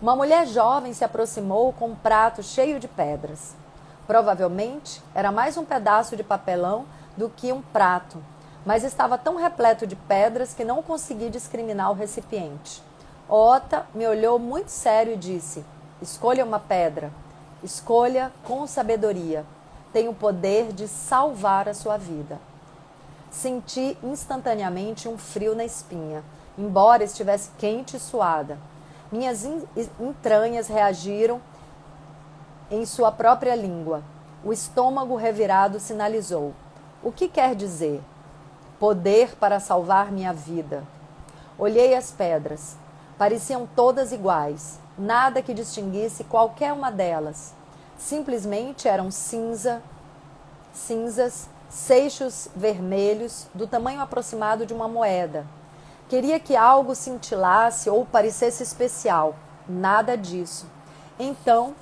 Uma mulher jovem se aproximou com um prato cheio de pedras. Provavelmente era mais um pedaço de papelão do que um prato, mas estava tão repleto de pedras que não consegui discriminar o recipiente. Ota me olhou muito sério e disse: "Escolha uma pedra. Escolha com sabedoria. Tem o poder de salvar a sua vida." Senti instantaneamente um frio na espinha, embora estivesse quente e suada. Minhas entranhas reagiram em sua própria língua. O estômago revirado sinalizou: "O que quer dizer?" "Poder para salvar minha vida." Olhei as pedras. Pareciam todas iguais. Nada que distinguisse qualquer uma delas. Simplesmente eram cinzas, seixos vermelhos, do tamanho aproximado de uma moeda. Queria que algo cintilasse ou parecesse especial. Nada disso. Então,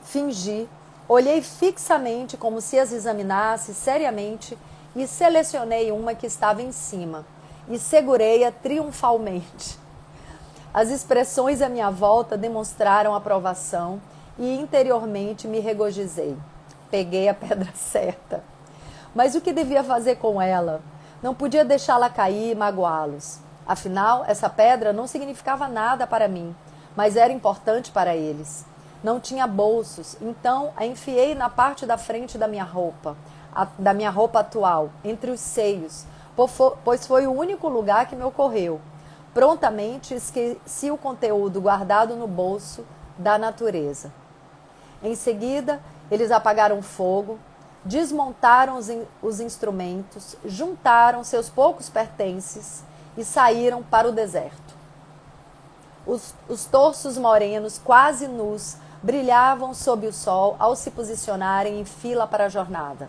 fingi, olhei fixamente como se as examinasse seriamente e selecionei uma que estava em cima e segurei-a triunfalmente. As expressões à minha volta demonstraram aprovação e interiormente me regozijei. peguei a pedra certa. Mas o que devia fazer com ela? Não podia deixá-la cair e magoá-los. Afinal, essa pedra não significava nada para mim, mas era importante para eles. Não tinha bolsos, então a enfiei na parte da frente da minha roupa atual, entre os seios, pois foi o único lugar que me ocorreu. Prontamente esqueci o conteúdo guardado no bolso da natureza. Em seguida, eles apagaram o fogo, desmontaram os instrumentos, juntaram seus poucos pertences e saíram para o deserto. Os torsos morenos, quase nus, brilhavam sob o sol ao se posicionarem em fila para a jornada.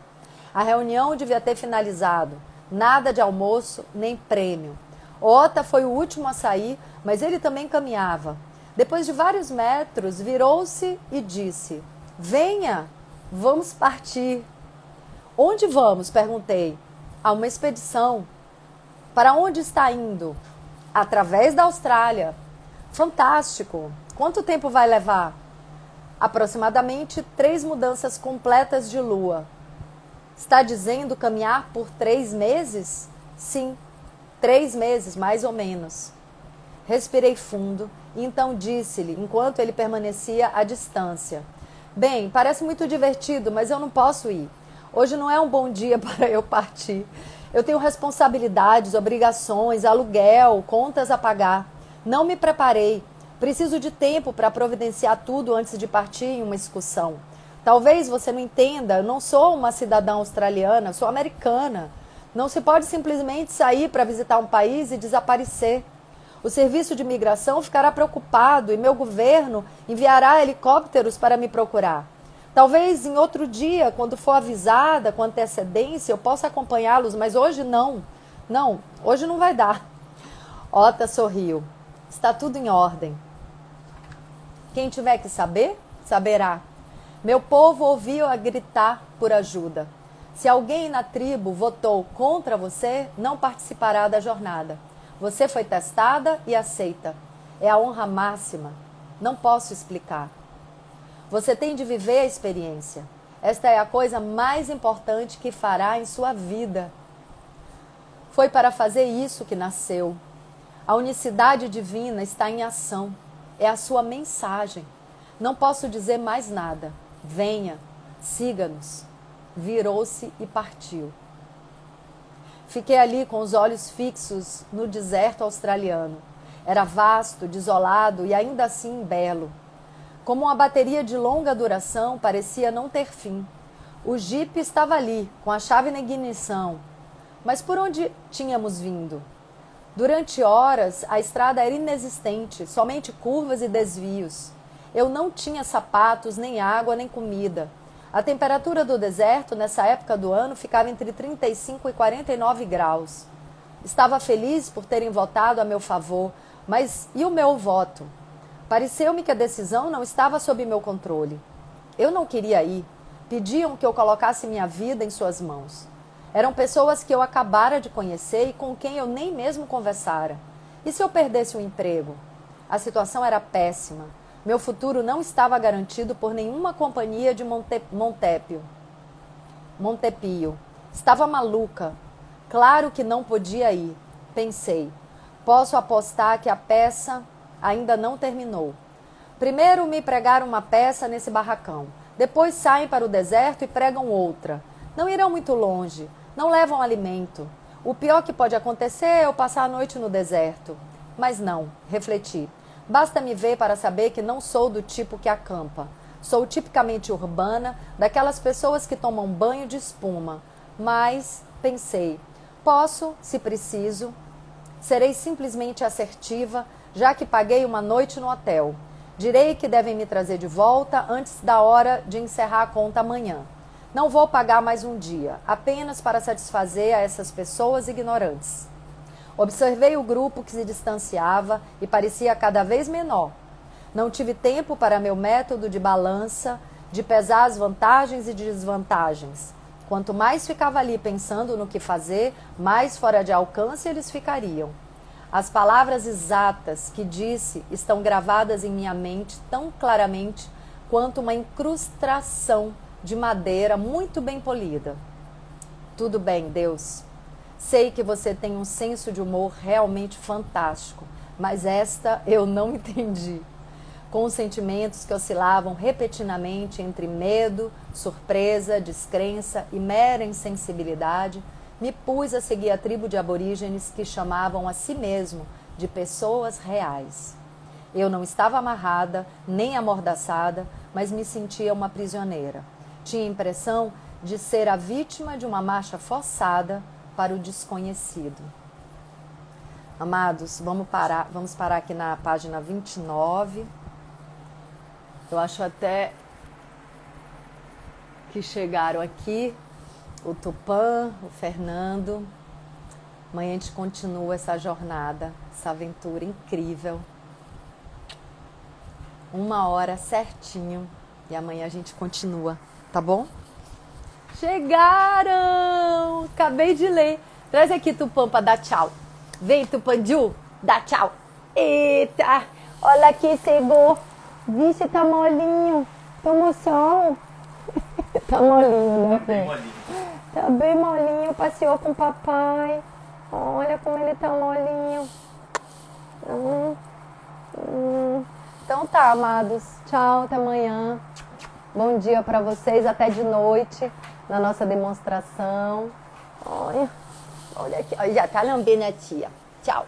A reunião devia ter finalizado. Nada de almoço, nem prêmio. Ota foi o último a sair, mas ele também caminhava. Depois de vários metros, virou-se e disse: "Venha, vamos partir." "Onde vamos?" perguntei. "A uma expedição." "Para onde está indo?" "Através da Austrália." "Fantástico! Quanto tempo vai levar?" "Aproximadamente 3 mudanças completas de lua." "Está dizendo caminhar por 3 meses?" "Sim, 3 meses, mais ou menos." Respirei fundo e então disse-lhe, enquanto ele permanecia à distância: "Bem, parece muito divertido, mas eu não posso ir. Hoje não é um bom dia para eu partir. Eu tenho responsabilidades, obrigações, aluguel, contas a pagar. Não me preparei. Preciso de tempo para providenciar tudo antes de partir em uma excursão. Talvez você não entenda, eu não sou uma cidadã australiana, sou americana. Não se pode simplesmente sair para visitar um país e desaparecer. O serviço de imigração ficará preocupado e meu governo enviará helicópteros para me procurar. Talvez em outro dia, quando for avisada com antecedência, eu possa acompanhá-los, mas hoje não. Não, hoje não vai dar." Ota sorriu. "Está tudo em ordem. Quem tiver que saber, saberá. Meu povo ouviu-a gritar por ajuda. Se alguém na tribo votou contra você, não participará da jornada. Você foi testada e aceita. É a honra máxima. Não posso explicar. Você tem de viver a experiência. Esta é a coisa mais importante que fará em sua vida. Foi para fazer isso que nasceu. A unicidade divina está em ação. É a sua mensagem. Não posso dizer mais nada. Venha, siga-nos." Virou-se e partiu. Fiquei ali com os olhos fixos no deserto australiano. Era vasto, desolado e ainda assim belo. Como uma bateria de longa duração, parecia não ter fim. O jipe estava ali, com a chave na ignição. Mas por onde tínhamos vindo? Durante horas, a estrada era inexistente, somente curvas e desvios. Eu não tinha sapatos, nem água, nem comida. A temperatura do deserto, nessa época do ano, ficava entre 35 e 49 graus. Estava feliz por terem votado a meu favor, mas e o meu voto? Pareceu-me que a decisão não estava sob meu controle. Eu não queria ir. Pediam que eu colocasse minha vida em suas mãos. Eram pessoas que eu acabara de conhecer e com quem eu nem mesmo conversara. E se eu perdesse o emprego? A situação era péssima. Meu futuro não estava garantido por nenhuma companhia de Montepio. Estava maluca. Claro que não podia ir. Pensei, posso apostar que a peça ainda não terminou. Primeiro me pregaram uma peça nesse barracão. Depois saem para o deserto e pregam outra. Não irão muito longe. Não levam alimento. O pior que pode acontecer é eu passar a noite no deserto. Mas não, refleti. Basta me ver para saber que não sou do tipo que acampa. Sou tipicamente urbana, daquelas pessoas que tomam banho de espuma. Mas, pensei, posso, se preciso. Serei simplesmente assertiva, já que paguei uma noite no hotel. Direi que devem me trazer de volta antes da hora de encerrar a conta amanhã. Não vou pagar mais um dia, apenas para satisfazer a essas pessoas ignorantes. Observei o grupo que se distanciava e parecia cada vez menor. Não tive tempo para meu método de balança, de pesar as vantagens e desvantagens. Quanto mais ficava ali pensando no que fazer, mais fora de alcance eles ficariam. As palavras exatas que disse estão gravadas em minha mente tão claramente quanto uma incrustação de madeira muito bem polida. Tudo bem, Deus. Sei que você tem um senso de humor realmente fantástico, mas esta eu não entendi. Com os sentimentos que oscilavam repetidamente entre medo, surpresa, descrença e mera insensibilidade, me pus a seguir a tribo de aborígenes que chamavam a si mesmo de pessoas reais. Eu não estava amarrada, nem amordaçada, mas me sentia uma prisioneira. Tinha a impressão de ser a vítima de uma marcha forçada para o desconhecido. Amados, vamos parar aqui na página 29. Eu acho até que chegaram aqui o Tupã, o Fernando. Amanhã a gente continua essa jornada, essa aventura incrível. 1h certinho e amanhã a gente continua, tá bom? Chegaram! Acabei de ler. Traz aqui, Tupã, pra dar tchau. Vem, Tupanju, dá tchau. Eita! Olha aqui, chegou. Vixe, tá molinho. Tomou sol. Tá molinho, né, filho? Tá bem molinho. Passeou com o papai. Olha como ele tá molinho. Então tá, amados. Tchau, até amanhã. Bom dia pra vocês, até de noite na nossa demonstração. Olha aqui, olha, já tá lambendo a tia. Tchau.